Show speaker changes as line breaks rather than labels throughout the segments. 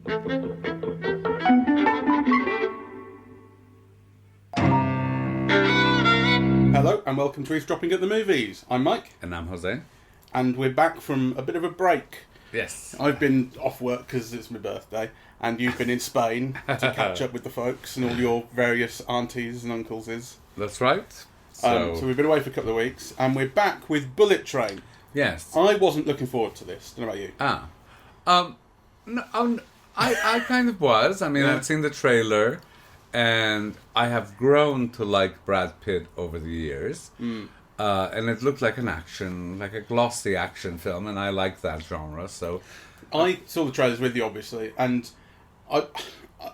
Hello and welcome to Eavesdropping at the Movies. I'm Mike.
And I'm Jose.
And we're back from a bit of a break.
Yes.
I've been off work because it's my birthday, and you've been in Spain to catch up with the folks and all your various aunties and uncles.
That's right.
So we've been away for a couple of weeks, and we're back with Bullet Train.
Yes.
I wasn't looking forward to this. Don't know about you.
No, I kind of was. I mean,
Yeah.
I'd seen the trailer, and I have grown to like Brad Pitt over the years. And it looked like like a glossy action film, and I like that genre, so...
I saw the trailers with you, obviously, and I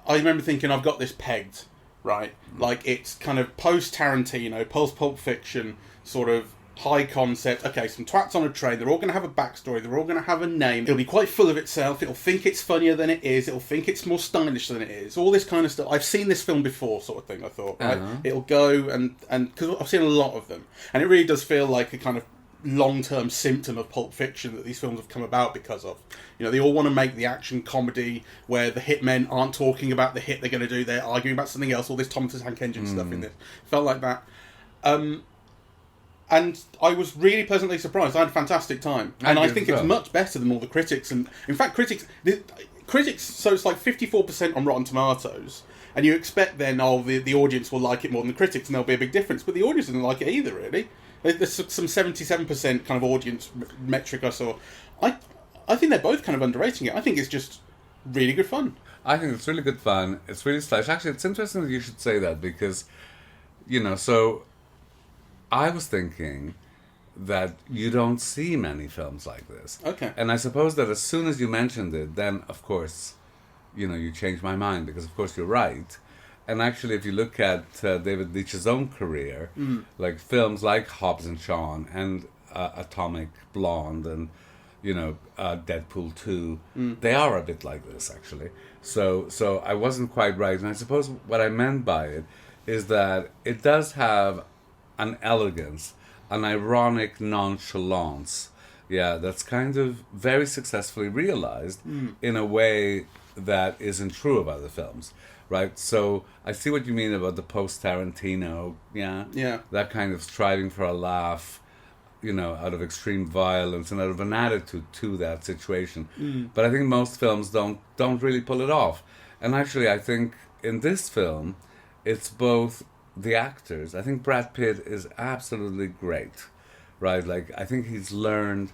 remember thinking, I've got this pegged, right? Like, it's kind of post-Tarantino, post-Pulp Fiction, sort of high concept. Okay, some twats on a train, they're all going to have a backstory, they're all going to have a name, it'll be quite full of itself, it'll think it's funnier than it is, it'll think it's more stylish than it is, all this kind of stuff. I've seen this film before, sort of thing, I thought, right? It'll go, and because I've seen a lot of them, and it really does feel like a kind of long-term symptom of Pulp Fiction that these films have come about because of. You know, they all want to make the action comedy where the hitmen aren't talking about the hit they're going to do, they're arguing about something else, all this Thomas the Tank Engine stuff in this. Felt like that. And I was really pleasantly surprised. I had a fantastic time. And I think it's much better than all the critics. And in fact, critics, so it's like 54% on Rotten Tomatoes. And you expect then, the audience will like it more than the critics, and there'll be a big difference. But the audience didn't like it either, really. There's some 77% kind of audience metric I saw. I think they're both kind of underrating it. I think it's just really good fun.
I think it's really good fun. It's really stylish. Actually, it's interesting that you should say that because, so... I was thinking that you don't see many films like this.
Okay.
And I suppose that as soon as you mentioned it, then, of course, you changed my mind, because, of course, you're right. And actually, if you look at David Leitch's own career, like films like Hobbs Shaw and Atomic Blonde and, Deadpool 2, they are a bit like this, actually. So I wasn't quite right. And I suppose what I meant by it is that it does have an elegance, an ironic nonchalance, that's kind of very successfully realized in a way that isn't true of other films, right? So I see what you mean about the post-Tarantino, that kind of striving for a laugh, out of extreme violence and out of an attitude to that situation. But I think most films don't really pull it off. And actually, I think in this film, it's both the actors. I think Brad Pitt is absolutely great, right? Like, I think he's learned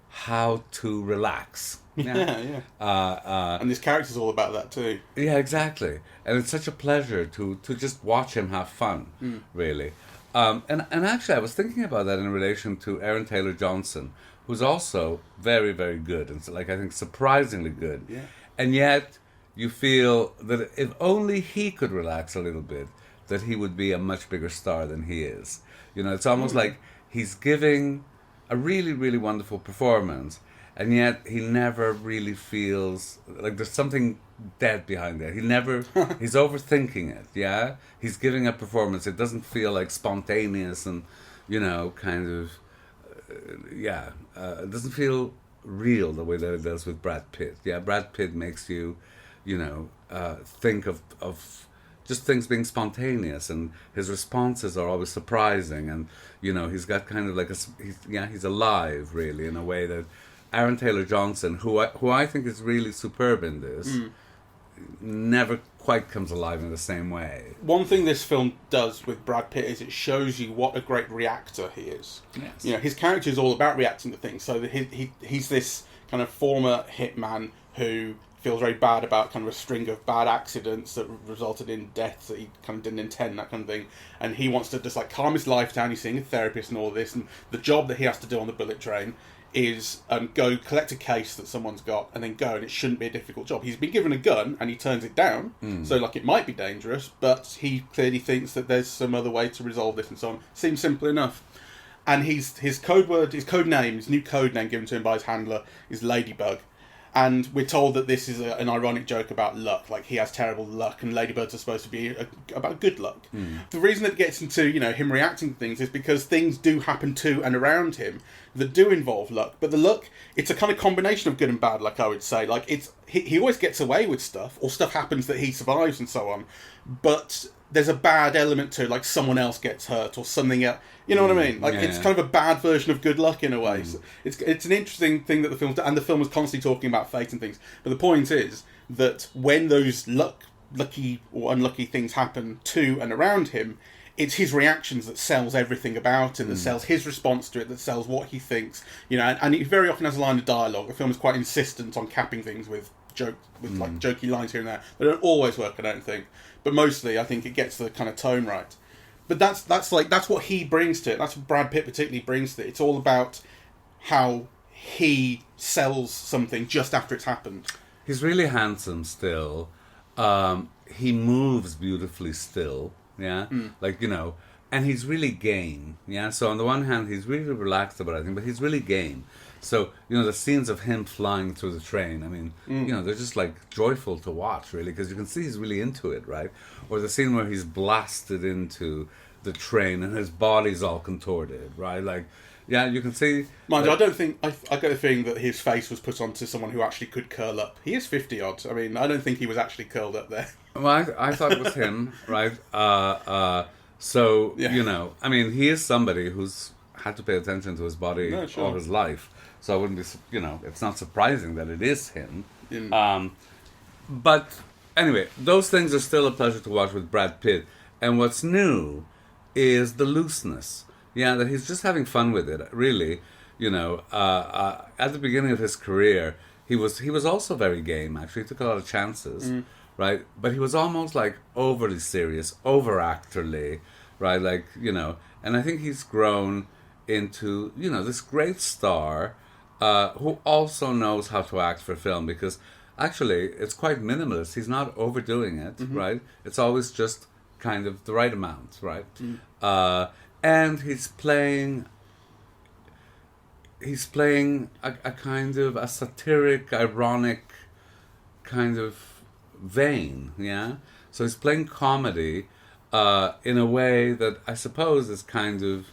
how to relax.
And this character's all about that too.
Yeah, exactly. And it's such a pleasure to just watch him have fun, really. And actually, I was thinking about that in relation to Aaron Taylor-Johnson, who's also very, very good, and I think surprisingly good.
Yeah.
And yet, you feel that if only he could relax a little bit, that he would be a much bigger star than he is. It's almost like he's giving a really, really wonderful performance, and yet he never really feels like there's something dead behind there. He's overthinking it, He's giving a performance. It doesn't feel like spontaneous and, kind of, it doesn't feel real the way that it does with Brad Pitt. Brad Pitt makes you, think of just things being spontaneous, and his responses are always surprising, and he's got kind of like he's alive, really, in a way that Aaron Taylor-Johnson, who I think is really superb in this, never quite comes alive in the same way.
One thing this film does with Brad Pitt is it shows you what a great reactor he is.
Yes.
His character is all about reacting to things. So he's this kind of former hitman who feels very bad about kind of a string of bad accidents that resulted in deaths that he kind of didn't intend, that kind of thing. And he wants to just calm his life down. He's seeing a therapist and all this. And the job that he has to do on the bullet train is go collect a case that someone's got and then go, and it shouldn't be a difficult job. He's been given a gun and he turns it down, so it might be dangerous, but he clearly thinks that there's some other way to resolve this and so on. Seems simple enough. And his new code name given to him by his handler is Ladybug. And we're told that this is an ironic joke about luck, like he has terrible luck, and ladybirds are supposed to be about good luck. The reason it gets into him reacting to things is because things do happen to and around him that do involve luck. But the luck, it's a kind of combination of good and bad luck, I would say. Like, he always gets away with stuff, or stuff happens that he survives and so on. But there's a bad element to it, like someone else gets hurt or something else. You know what I mean? Like, it's kind of a bad version of good luck in a way. So it's an interesting thing that the film, and the film was constantly talking about fate and things. But the point is that when those lucky or unlucky things happen to and around him, it's his reactions that sells everything about it, that sells his response to it, that sells what he thinks. You know, and he very often has a line of dialogue. The film is quite insistent on capping things with like jokey lines here and there. They don't always work, I don't think, but mostly I think it gets the kind of tone right. But that's what he brings to it. That's what Brad Pitt particularly brings to it. It's all about how he sells something just after it's happened.
He's really handsome still. He moves beautifully still. Yeah, like, you know, and he's really game. Yeah, so on the one hand, he's really relaxed about everything, but he's really game. So, you know, the scenes of him flying through the train, I mean, you know, they're just like joyful to watch, really, because you can see he's really into it, right? Or the scene where he's blasted into the train and his body's all contorted, right? Like, yeah, you can see.
Mind you, I don't think I get the feeling that his face was put onto someone who actually could curl up. He is 50 odd. I mean, I don't think he was actually curled up there.
Well, I thought it was him, right? So, you know, I mean, he is somebody who's had to pay attention to his body all his life. So I wouldn't be, you know, it's not surprising that it is him. But anyway, those things are still a pleasure to watch with Brad Pitt. And what's new is the looseness. Yeah, that he's just having fun with it, really. You know, at the beginning of his career, he was also very game, actually. He took a lot of chances. Right, but he was almost like overly serious, over-actorly, right? Like, you know, and I think he's grown into, you know, this great star who also knows how to act for film, because actually it's quite minimalist. He's not overdoing it, right? It's always just kind of the right amount, right? And he's playing a kind of a satiric, ironic kind of vein, yeah? So he's playing comedy in a way that I suppose is kind of,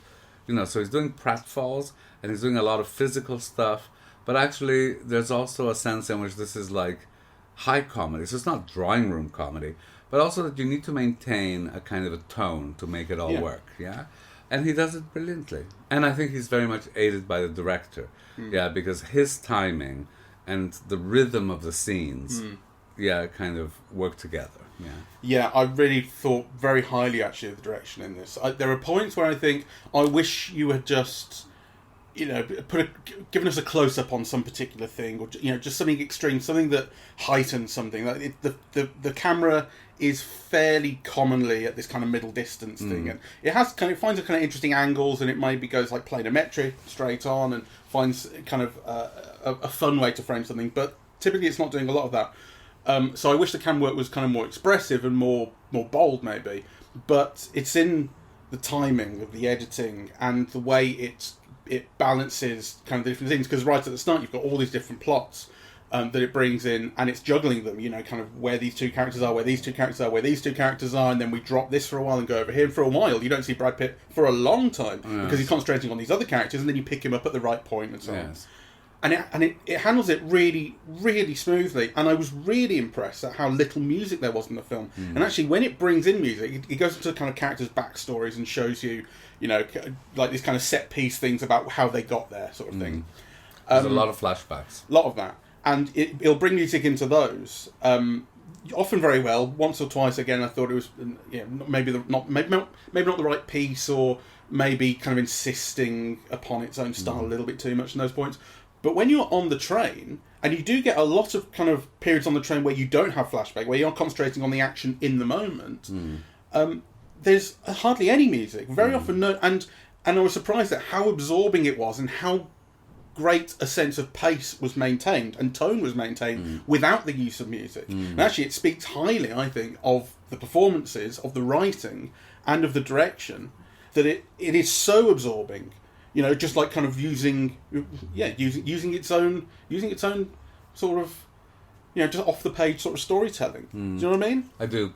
you know, so he's doing pratfalls and he's doing a lot of physical stuff, but actually there's also a sense in which this is like high comedy. So it's not drawing room comedy, but also that you need to maintain a kind of a tone to make it all work, yeah? And he does it brilliantly. And I think he's very much aided by the director, yeah, because his timing and the rhythm of the scenes kind of work together.
Yeah, I really thought very highly actually of the direction in this. There are points where I think I wish you had just, you know, given us a close up on some particular thing, or, you know, just something extreme, something that heightens something. Like the camera is fairly commonly at this kind of middle distance thing, and it finds a kind of interesting angles, and it maybe goes like planometric straight on, and finds kind of a fun way to frame something. But typically, it's not doing a lot of that. So I wish the camera work was kind of more expressive and more bold, maybe. But it's in the timing of the editing and the way it balances kind of the different things. Because right at the start, you've got all these different plots that it brings in, and it's juggling them. You know, kind of where these two characters are, where these two characters are, where these two characters are, and then we drop this for a while and go over here. And for a while, you don't see Brad Pitt for a long time because he's concentrating on these other characters, and then you pick him up at the right point and so on. And it handles it really, really smoothly. And I was really impressed at how little music there was in the film. And actually, when it brings in music, it goes into kind of characters' backstories and shows you, you know, like these kind of set piece things about how they got there, sort of thing.
There's a lot of flashbacks.
A lot of that. And it'll bring music into those. Often very well. Once or twice, again, I thought it was, maybe not the right piece, or maybe kind of insisting upon its own style a little bit too much in those points. But when you're on the train, and you do get a lot of kind of periods on the train where you don't have flashback, where you're concentrating on the action in the moment, there's hardly any music. Very often no. And I was surprised at how absorbing it was, and how great a sense of pace was maintained and tone was maintained without the use of music. And actually, it speaks highly, I think, of the performances, of the writing, and of the direction, that it is so absorbing. You know, just like kind of using its own sort of, you know, just off the page sort of storytelling. Do you know what I mean?
I do.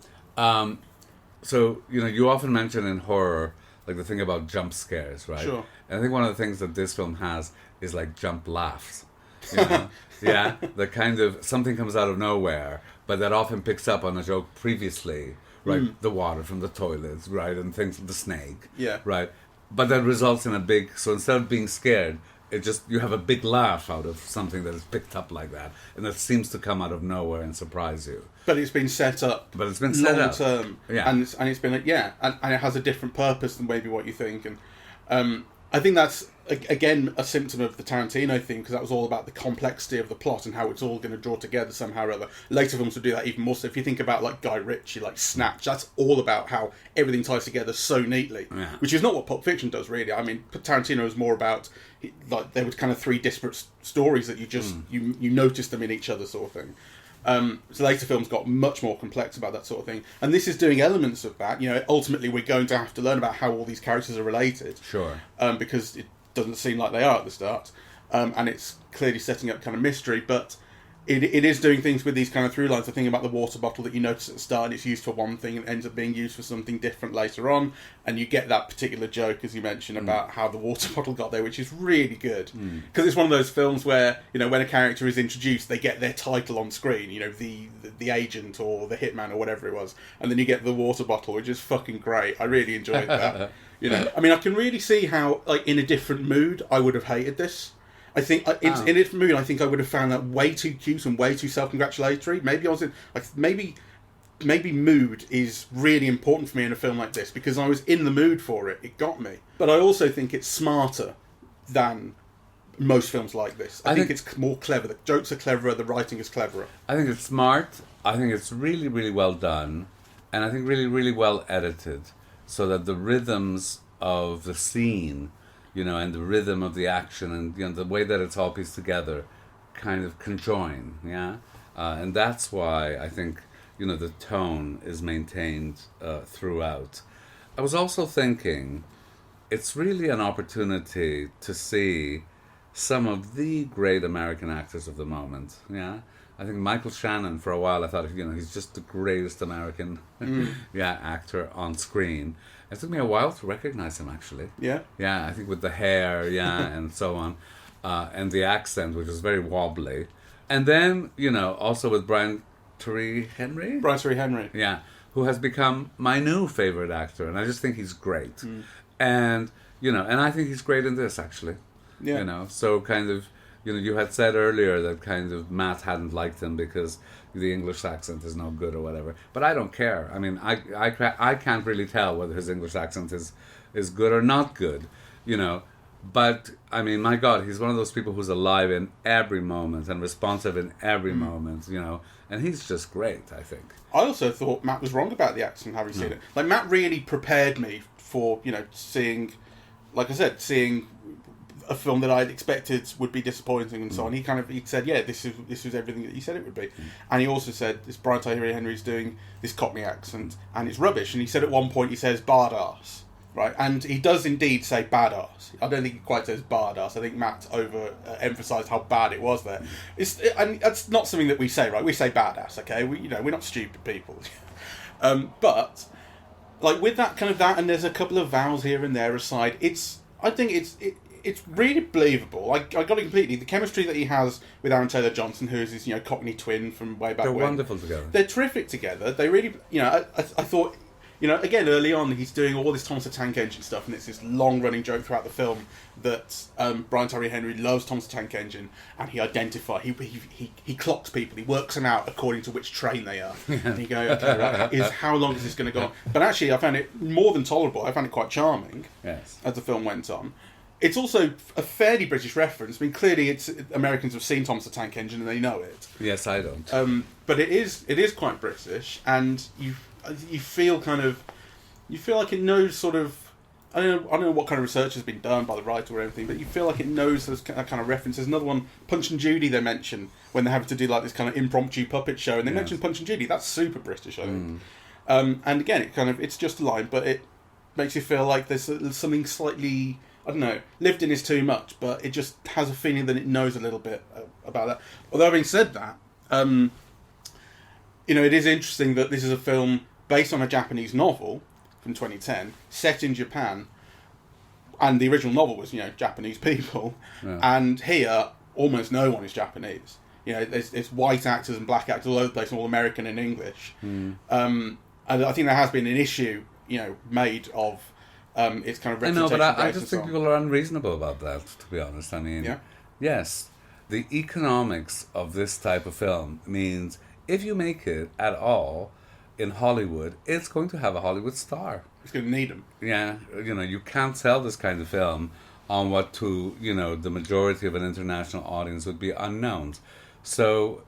So, you know, you often mention in horror like the thing about jump scares, right?
Sure.
And I think one of the things that this film has is like jump laughs. You know? Yeah, the kind of something comes out of nowhere, but that often picks up on a joke previously, right? The water from the toilets, right, and things, the snake,
Yeah.
right. But that results in a big. So instead of being scared, it just you have a big laugh out of something that is picked up like that, and that seems to come out of nowhere and surprise you.
But it's been set up.
But it's been set
long
up.
term,
Yeah.
and it's been like, and it has a different purpose than maybe what you think, and I think that's again a symptom of the Tarantino thing, because that was all about the complexity of the plot and how it's all going to draw together somehow or other. Later films would do that even more. So if you think about like Guy Ritchie, like Snatch, that's all about how everything ties together so neatly, which is not what Pulp Fiction does really. I mean, Tarantino is more about like there were kind of three disparate stories that you just you notice them in each other sort of thing. So later films got much more complex about that sort of thing, and this is doing elements of that. You know, ultimately we're going to have to learn about how all these characters are related.
Sure.
Because it doesn't seem like they are at the start, and it's clearly setting up kind of mystery, but it is doing things with these kind of through lines. The thing about the water bottle that you notice at the start, and it's used for one thing and ends up being used for something different later on, and you get that particular joke, as you mentioned, about how the water bottle got there, which is really good. Because it's one of those films where, you know, when a character is introduced, they get their title on screen, you know, the agent or the hitman or whatever it was, and then you get the water bottle, which is fucking great. I really enjoyed that. You know, I mean, I can really see how, like, in a different mood, I would have hated this. I think in a different mood, I think I would have found that way too cute and way too self-congratulatory. Maybe I was in, like, maybe mood is really important for me in a film like this, because I was in the mood for it. It got me. But I also think it's smarter than most films like this. I think it's more clever. The jokes are cleverer. The writing is cleverer.
I think it's smart. I think it's really, really well done, and I think really, really well edited, so that the rhythms of the scene, you know, and the rhythm of the action, and you know the way that it's all pieced together, kind of conjoin, and that's why I think, you know, the tone is maintained throughout. I was also thinking, it's really an opportunity to see some of the great American actors of the moment. I think Michael Shannon, for a while, I thought, you know, he's just the greatest American actor on screen. It took me a while to recognize him, actually. Yeah, I think with the hair, and so on, and the accent, which was very wobbly. And then, you know, also with Brian Tyree Henry, who has become my new favorite actor, and I just think he's great. And, you know, and I think he's great in this, actually. You know, so kind of, you know, you had said earlier that kind of Matt hadn't liked him because the English accent is no good or whatever. But I don't care. I mean, I can't really tell whether his English accent is good or not good, you know. But, I mean, my God, he's one of those people who's alive in every moment and responsive in every moment, you know. And he's just great, I think.
I also thought Matt was wrong about the accent, having seen it. Like, Matt really prepared me for, you know, seeing, like I said, seeing a film that I'd expected would be disappointing and so on. He said, this is everything that he said it would be. And he also said, this Brian Tyree Henry's doing this Cockney accent and it's rubbish. And he said at one point, he says badass, right? And he does indeed say badass. I don't think he quite says badass. I think Matt emphasised how bad it was there. And that's not something that we say, right? We say badass, okay? We're not stupid people. But like with that kind of that, and there's a couple of vowels here and there aside, I think it's really believable. I got it completely. The chemistry that he has with Aaron Taylor-Johnson, who is his, you know, Cockney twin from way back when.
They're wonderful together.
They're terrific together. They really, you know, I thought, you know, again, early on, he's doing all this Thomas the Tank Engine stuff, and it's this long-running joke throughout the film that Brian Tyree Henry loves Thomas the Tank Engine, and he clocks people, he works them out according to which train they are. And you go, okay, right, how long is this going to go on? But actually, I found it more than tolerable. I found it quite charming as the film went on. It's also a fairly British reference. I mean, clearly, Americans have seen Thomas the Tank Engine and they know it.
Yes, I don't.
But it is quite British, and you feel like it knows sort of. I don't know what kind of research has been done by the writer or anything, but you feel like it knows those kind of references. Another one, Punch and Judy, they mention when they're having to do like this kind of impromptu puppet show, and they mention Punch and Judy. That's super British, I think. And again, it's just a line, but it makes you feel like there's something slightly. I don't know, lived in is too much, but it just has a feeling that it knows a little bit about that. Although having said that, you know, it is interesting that this is a film based on a Japanese novel from 2010, set in Japan, And the original novel was, Japanese people.
Yeah.
And here, almost no one is Japanese. There's white actors and black actors all over the place, and all American and English. And I think there has been an issue, made of its kind of
I know,
representation.
but I just think people are unreasonable about that, to be honest. I mean, yes, the economics of this type of film means if you make it at all in Hollywood, it's going to have a Hollywood star.
It's going to need them.
Yeah, you can't sell this kind of film on what to, the majority of an international audience would be unknowns. So,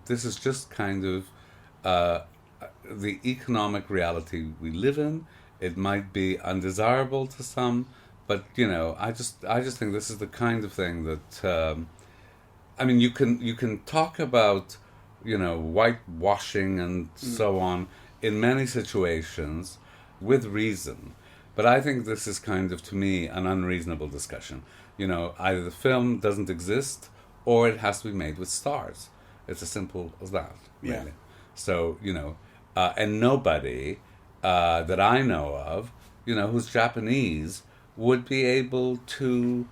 this is just kind of the economic reality we live in. It might be undesirable to some, but, I just think this is the kind of thing that, you can talk about, whitewashing and so on in many situations with reason. But I think this is kind of, to me, an unreasonable discussion. Either the film doesn't exist or it has to be made with stars. It's as simple as that, really.
Yeah.
So, and nobody that I know of, who's Japanese, would be able to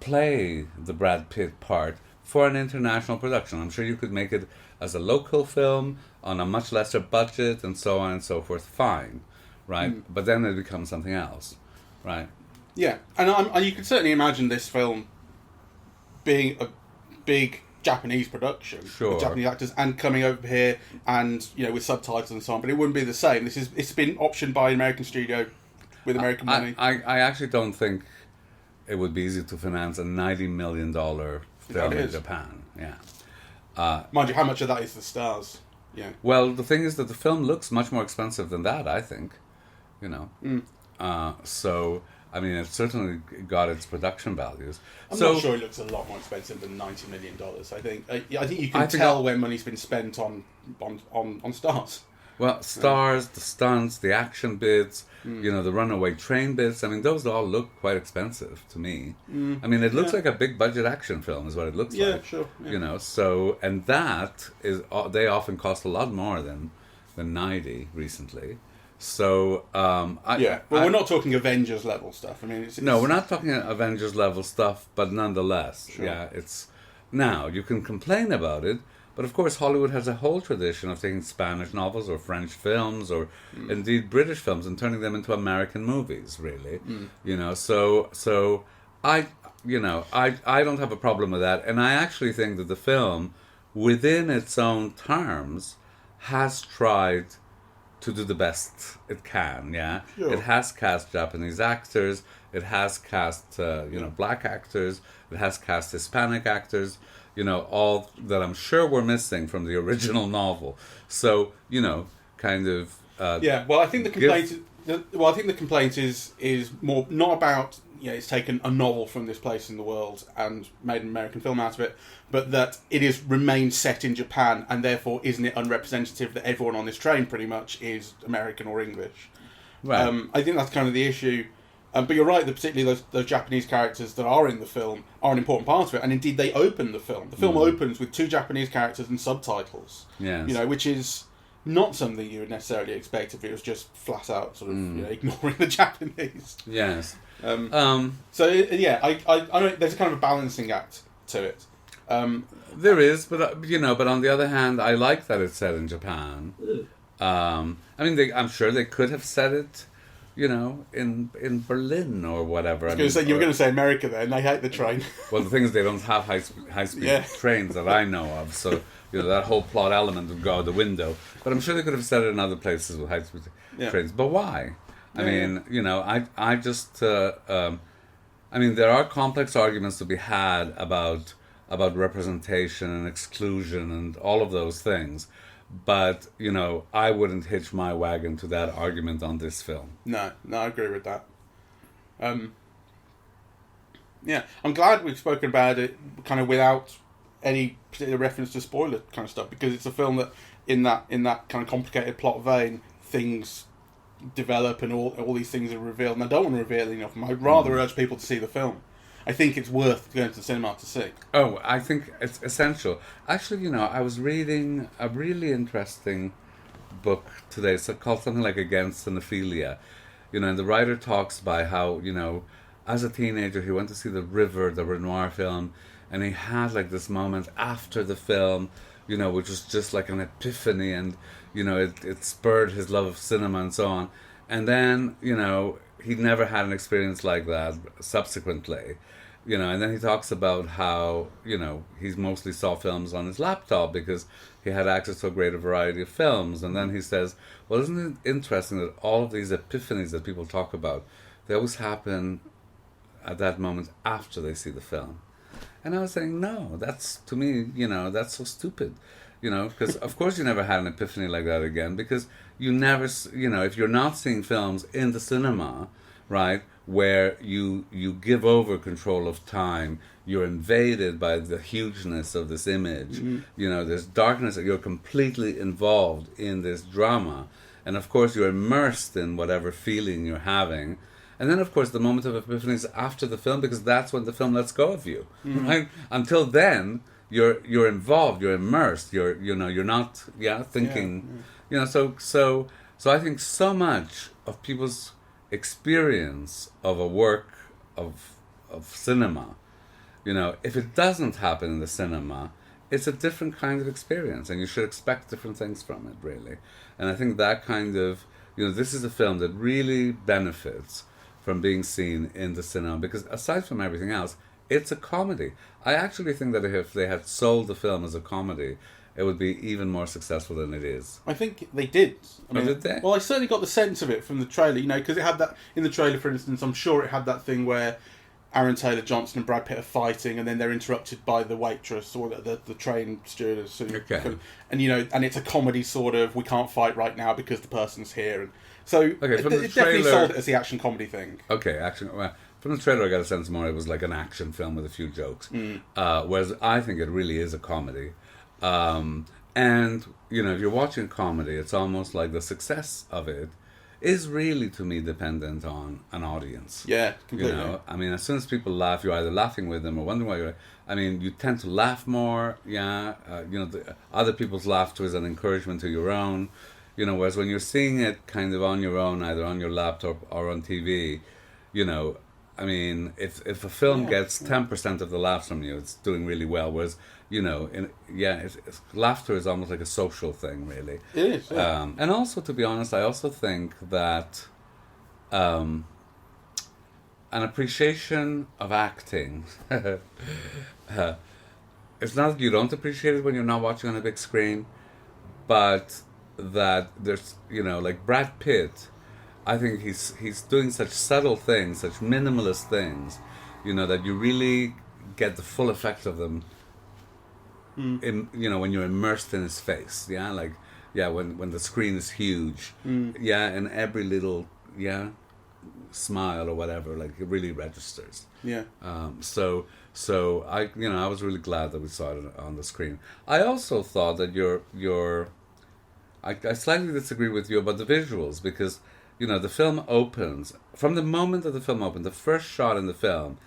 play the Brad Pitt part for an international production. I'm sure you could make it as a local film on a much lesser budget and so on and so forth. Fine, right? But then it becomes something else, right?
Yeah, and you can certainly imagine this film being a big Japanese production,
sure,
with Japanese actors, and coming over here and with subtitles and so on. But it wouldn't be the same. It's been optioned by an American studio with American money.
I actually don't think it would be easy to finance a $90 million film in Japan. Yeah.
Mind you, how much of that is the stars? Yeah.
Well, the thing is that the film looks much more expensive than that, I think. So, it certainly got its production values.
I'm not sure it looks a lot more expensive than $90 million. I think you can tell when money's been spent on stars.
Well, stars, the stunts, the action bits, the runaway train bits. Those all look quite expensive to me. It looks like a big budget action film is what it looks like.
Yeah, sure. Yeah.
So, and that is, they often cost a lot more than 90 recently. So,
we're not talking Avengers level stuff.
No, we're not talking Avengers level stuff, but nonetheless,
sure.
Now, you can complain about it, but of course Hollywood has a whole tradition of taking Spanish novels or French films or indeed British films and turning them into American movies, really. So I don't have a problem with that, and I actually think that the film, within its own terms, has tried to do the best it can, Sure. It has cast Japanese actors, it has cast, black actors, it has cast Hispanic actors, all that I'm sure were missing from the original novel. So, kind of...
I think the complaint is more not about it's taken a novel from this place in the world and made an American film out of it, but that it has remained set in Japan, and therefore isn't it unrepresentative that everyone on this train pretty much is American or English?
Right.
I think that's kind of the issue. But you're right that particularly those Japanese characters that are in the film are an important part of it, and indeed they open the film. The film opens with 2 Japanese characters and subtitles.
Yes.
Which is not something you would necessarily expect if it was just flat out sort of ignoring the Japanese.
Yes.
I know there's a kind of a balancing act to it.
There is, but but on the other hand, I like that it's set in Japan. I'm sure they could have said it, in Berlin or whatever.
You were going to say America then. They hate the train.
Well, the thing is, they don't have high-speed trains that I know of, so that whole plot element would go out the window. But I'm sure they could have said it in other places with high-speed trains. But why? I just... there are complex arguments to be had about representation and exclusion and all of those things. But, I wouldn't hitch my wagon to that argument on this film.
No, I agree with that. I'm glad we've spoken about it kind of without any particular reference to spoiler kind of stuff, because it's a film that, in that kind of complicated plot vein, things develop and all these things are revealed. And I don't want to reveal enough. I'd rather urge people to see the film. I think it's worth going to the cinema to see.
Oh, I think it's essential. Actually, I was reading a really interesting book today. It's called something like Against Cinephilia. And the writer talks by how, as a teenager, he went to see The River, the Renoir film, and he had like this moment after the film, which was just like an epiphany, and, it spurred his love of cinema and so on. And then, he never had an experience like that subsequently. And then he talks about how, he's mostly saw films on his laptop because he had access to a greater variety of films. And then he says, well, isn't it interesting that all of these epiphanies that people talk about, they always happen at that moment after they see the film? And I was saying, no, that's, to me, that's so stupid. Because of course you never had an epiphany like that again, because you never, if you're not seeing films in the cinema, right, where you give over control of time, you're invaded by the hugeness of this image, there's darkness, you're completely involved in this drama, and of course you're immersed in whatever feeling you're having. And then, of course, the moment of epiphany is after the film, because that's when the film lets go of you, right? Until then, you're involved, you're immersed, you're not thinking, So I think so much of people's experience of a work of cinema, if it doesn't happen in the cinema, it's a different kind of experience, and you should expect different things from it, really. And I think that kind of, this is a film that really benefits from being seen in the cinema, because aside from everything else, it's a comedy. I actually think that if they had sold the film as a comedy, it would be even more successful than it is.
I think they did.
Did they?
Well, I certainly got the sense of it from the trailer, because it had that, in the trailer, for instance, I'm sure it had that thing where Aaron Taylor-Johnson and Brad Pitt are fighting, and then they're interrupted by the waitress or the train stewardess.
Okay.
And, and it's a comedy sort of, we can't fight right now because the person's here. And so it definitely sold it as the action comedy thing.
Okay, action. Well, from the trailer, I got a sense more it was like an action film with a few jokes. Whereas I think it really is a comedy. And, if you're watching a comedy, it's almost like the success of it is really, to me, dependent on an audience.
Yeah, completely.
As soon as people laugh, you're either laughing with them or wondering why you tend to laugh more, other people's laughter is an encouragement to your own, whereas when you're seeing it kind of on your own, either on your laptop or on TV, if a film gets 10% of the laughs from you, it's doing really well, whereas, laughter is almost like a social thing, really.
It is, yeah.
And also, to be honest, I also think that an appreciation of acting, it's not that you don't appreciate it when you're not watching on a big screen, but that there's, like Brad Pitt, I think he's doing such subtle things, such minimalist things, that you really get the full effect of them in, when you're immersed in his face, when the screen is huge, and every little smile or whatever, like, it really registers. So I I was really glad that we saw it on the screen. I also thought that I slightly disagree with you about the visuals, because the film opens, from the moment that the film opened, the first shot in the film,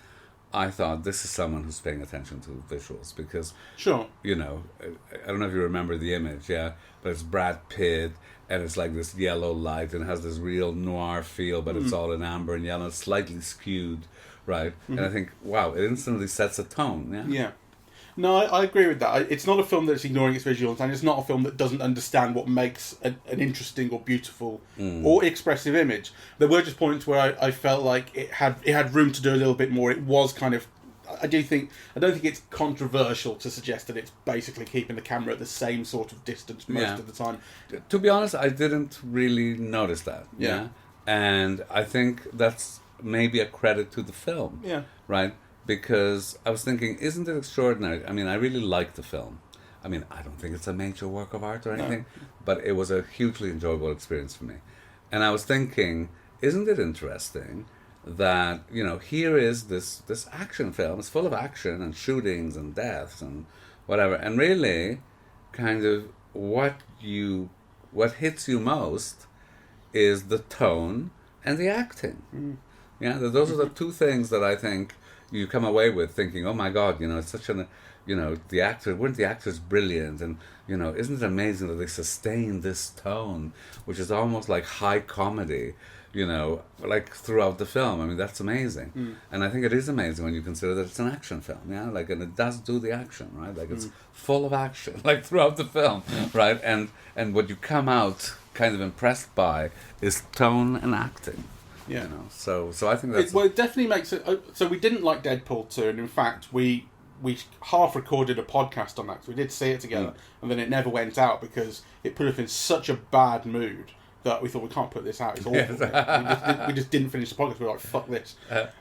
I thought, this is someone who's paying attention to visuals, because,
sure,
I don't know if you remember the image, but it's Brad Pitt, and it's like this yellow light, and it has this real noir feel, but it's all in amber and yellow, it's slightly skewed, right? And I think, wow, it instantly sets a tone,
Yeah. No, I agree with that. It's not a film that's ignoring its visuals, and it's not a film that doesn't understand what makes an interesting or beautiful or expressive image. There were just points where I felt like it had room to do a little bit more. It was kind of, I don't think it's controversial to suggest that it's basically keeping the camera at the same sort of distance most of the time.
To be honest, I didn't really notice that. And I think that's maybe a credit to the film. Right? Because I was thinking, isn't it extraordinary? I really like the film. I don't think it's a major work of art or anything, but it was a hugely enjoyable experience for me. And I was thinking, isn't it interesting that, here is this action film, it's full of action and shootings and deaths and whatever, and really, kind of, what hits you most is the tone and the acting. Those are the two things that I think you come away with thinking, oh my God, it's such weren't the actors brilliant, and isn't it amazing that they sustain this tone, which is almost like high comedy, you know, like throughout the film. I mean, that's amazing. And I think it is amazing when you consider that it's an action film, yeah? Like, and it does do the action, right? Like, it's full of action, like, throughout the film, right? And what you come out kind of impressed by is tone and acting.
Yeah.
You know, so I think that's...
Well, it definitely makes it... So we didn't like Deadpool 2, and in fact, we half recorded a podcast on that, because we did see it together, and then it never went out because it put us in such a bad mood that we thought, we can't put this out, it's awful. We just didn't finish the podcast, we were like, fuck this.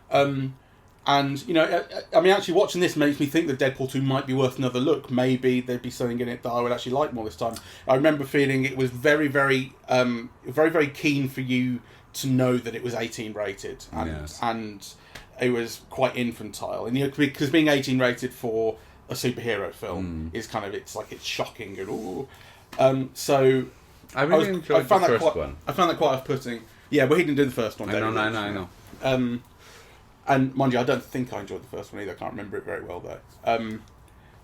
And, you know, I mean, actually watching this makes me think that Deadpool 2 might be worth another look. Maybe there'd be something in it that I would actually like more this time. I remember feeling it was very, very keen for you to know that it was 18 rated, and it was quite infantile. And, you know, because being 18 rated for a superhero film is kind of, it's shocking and ooh. So
I really enjoyed the first one.
I found that quite off-putting. Yeah, but he didn't do the first one.
I know.
And mind you, I don't think I enjoyed the first one either. I can't remember it very well though.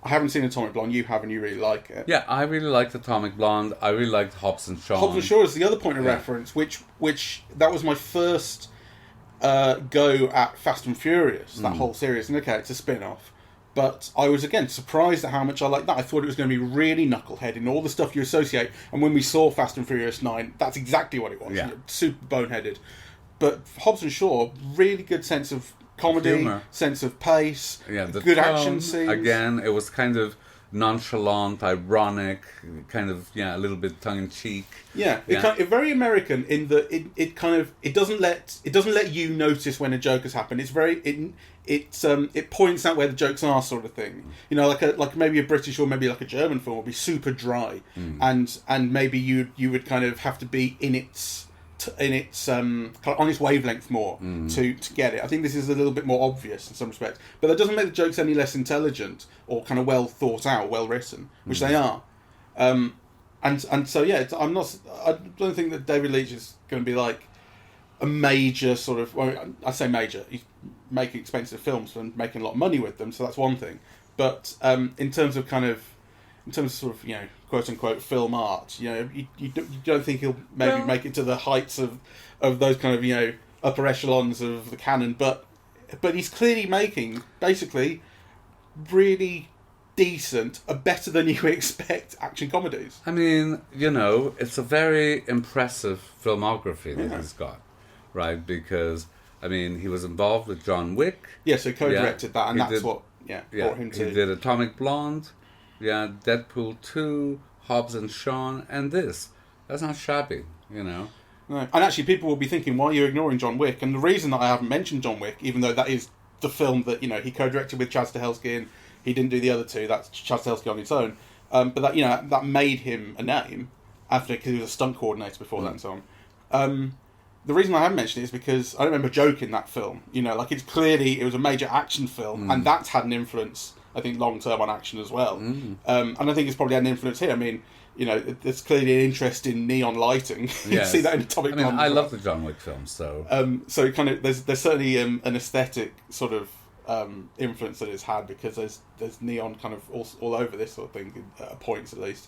I haven't seen Atomic Blonde. You have, and you really like it.
Yeah, I really liked Atomic Blonde. I really liked Hobbs Shaw.
Hobbs Shaw is the other point of reference, which that was my first go at Fast and Furious, that whole series. And okay, it's a spin-off. But I was, again, surprised at how much I liked that. I thought it was going to be really knucklehead in all the stuff you associate. And when we saw Fast and Furious 9, that's exactly what it was.
Yeah.
Super boneheaded. But Hobbs and Shaw, really good sense of comedy,
humor,
sense of pace,
the
good
tone,
action scenes.
Again, it was kind of nonchalant, ironic, kind of a little bit tongue in cheek.
Yeah, it's very American in that it doesn't let you notice when a joke has happened. It's very it points out where the jokes are, sort of thing. You know, like maybe a British or maybe like a German film would be super dry, and maybe you would kind of have to be in its kind of on its wavelength more to get it. I think this is a little bit more obvious in some respects, but that doesn't make the jokes any less intelligent or kind of well thought out, well written, which they are. And so yeah, I don't think that David Leitch is going to be like a major sort of. Well, I say major. He's making expensive films and making a lot of money with them, so that's one thing. But in terms of sort of, you know, quote unquote film art, you know, you don't think he'll maybe make it to the heights of those kind of, you know, upper echelons of the canon, but he's clearly making basically really decent, better than you expect action comedies.
I mean, you know, it's a very impressive filmography that he's got, right? Because I mean, he was involved with John Wick.
Yeah, so he co-directed that, and that's what brought him to.
He did Atomic Blonde. Yeah, Deadpool 2, Hobbs and Shaw, and this. That's not shabby, you know.
No. And actually, people will be thinking, why are you ignoring John Wick? And the reason that I haven't mentioned John Wick, even though that is the film that, you know, he co-directed with Chad Stahelski, and he didn't do the other two, that's Chad Stahelski on its own. But that, you know, that made him a name, because he was a stunt coordinator before that and so on. The reason I haven't mentioned it is because I don't remember joking that film. You know, like, it was a major action film, and that's had an influence, I think, long-term on action as well. And I think it's probably had an influence here. I mean, you know, there's clearly an interest in neon lighting. You see that in Atomic Blonde.
I love the John Wick films, so...
so kind of, there's certainly an aesthetic sort of influence that it's had, because there's neon kind of all over this sort of thing, at points at least.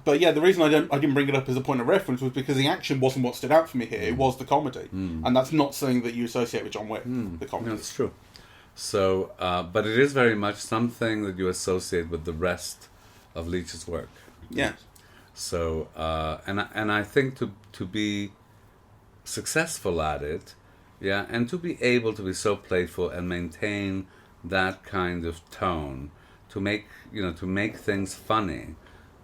But yeah, the reason I didn't bring it up as a point of reference was because the action wasn't what stood out for me here. It was the comedy. And that's not something that you associate with John Wick, the comedy.
That's true. So, but it is very much something that you associate with the rest of Leitch's work.
Yeah.
So, and I think to be successful at it, and to be able to be so playful and maintain that kind of tone, to make things funny,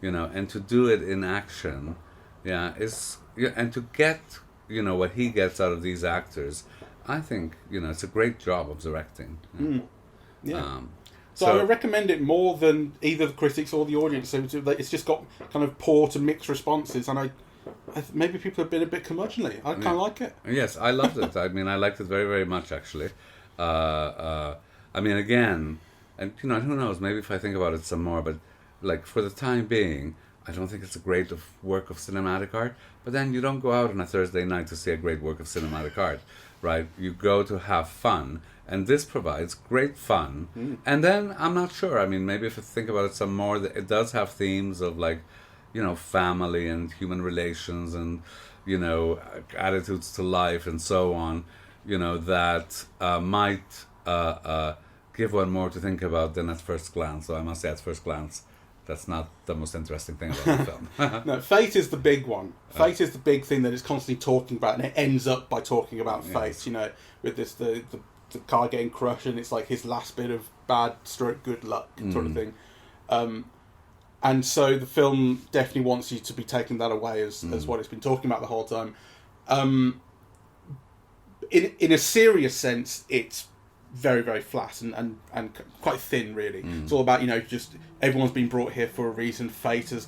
you know, and to do it in action, and to get, you know, what he gets out of these actors. I think, you know, it's a great job of directing.
So I would recommend it more than either the critics or the audience. It's just got kind of poor to mixed responses, and maybe people have been a bit curmudgeonly. I kind of like it.
Yes, I loved it. I mean, I liked it very, very much, actually. I mean, again, and, you know, who knows, maybe if I think about it some more, but, like, for the time being, I don't think it's a great work of cinematic art, but then you don't go out on a Thursday night to see a great work of cinematic art. Right, you go to have fun, and this provides great fun. And then I'm not sure. I mean, maybe if I think about it some more, it does have themes of, like, family and human relations and, attitudes to life and so on, that might give one more to think about than at first glance. So I must say, at first glance, that's not the most interesting thing about the film.
No, fate is the big one. Fate is the big thing that it's constantly talking about, and it ends up by talking about fate. With this the car getting crushed, and it's like his last bit of bad stroke good luck sort of thing. And so the film definitely wants you to be taking that away as what it's been talking about the whole time. In a serious sense, it's very, very flat and quite thin, really. It's all about, just everyone's been brought here for a reason. Fate has,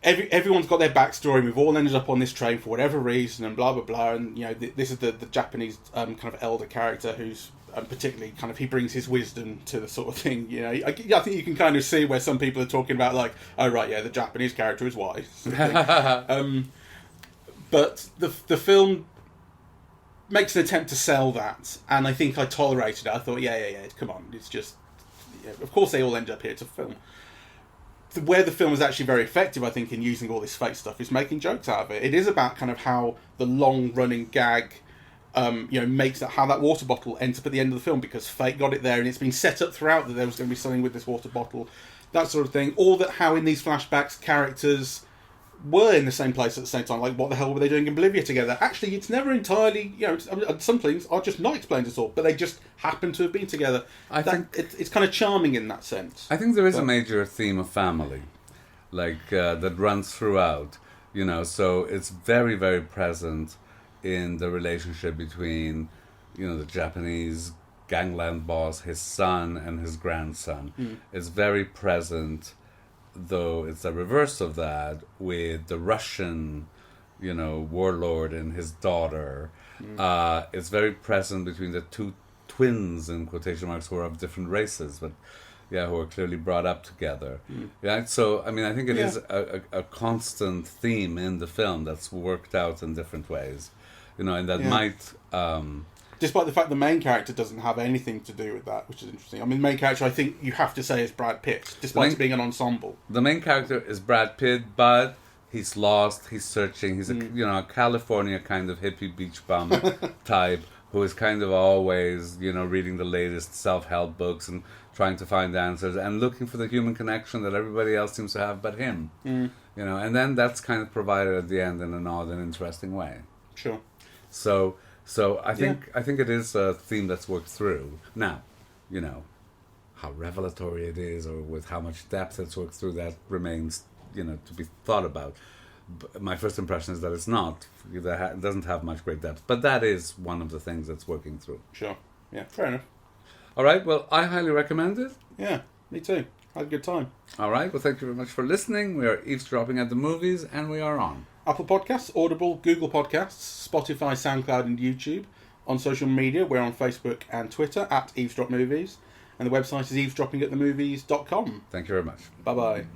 everyone's got their backstory. We've all ended up on this train for whatever reason, and blah blah blah. And this is the Japanese kind of elder character who's particularly kind of, he brings his wisdom to the sort of thing. I think you can kind of see where some people are talking about, like, oh right, yeah, the Japanese character is wise. Sort of thing. But the film makes an attempt to sell that, and I think I tolerated it. I thought, yeah, come on, it's just, of course they all end up here. It's a film. Where the film is actually very effective, I think, in using all this fake stuff is making jokes out of it. It is about kind of how the long-running gag, makes that, how that water bottle ends up at the end of the film because fate got it there, and it's been set up throughout that there was going to be something with this water bottle, that sort of thing. Or that how in these flashbacks characters were in the same place at the same time. Like, what the hell were they doing in Bolivia together? Actually, it's never entirely, some things are just not explained at all, but they just happen to have been together. I think it's kind of charming in that sense.
I think there is a major theme of family, like, that runs throughout, so it's very, very present in the relationship between, the Japanese gangland boss, his son, and his grandson. It's very present, though it's a reverse of that, with the Russian, warlord and his daughter. It's very present between the two twins, in quotation marks, who are of different races, but who are clearly brought up together. So I think it is a constant theme in the film that's worked out in different ways, and that might
despite the fact the main character doesn't have anything to do with that, which is interesting. I mean, the main character, I think you have to say, is Brad Pitt, despite it being an ensemble.
The main character is Brad Pitt, but he's lost, he's searching, he's a California kind of hippie beach bum type who is kind of always, reading the latest self-help books and trying to find answers and looking for the human connection that everybody else seems to have but him. And then that's kind of provided at the end in an odd and interesting way.
Sure.
So I think it is a theme that's worked through. Now, how revelatory it is or with how much depth it's worked through, that remains, to be thought about. But my first impression is that it's not. It doesn't have much great depth. But that is one of the things that's working through.
Sure. Yeah, fair enough.
All right, well, I highly recommend it.
Yeah, me too. I had a good time.
All right, well, thank you very much for listening. We are eavesdropping at the movies, and we are on
Apple Podcasts, Audible, Google Podcasts, Spotify, SoundCloud, and YouTube. On social media, we're on Facebook and Twitter at Eavesdrop Movies, and the website is eavesdroppingatthemovies.com.
Thank you very much.
Bye-bye.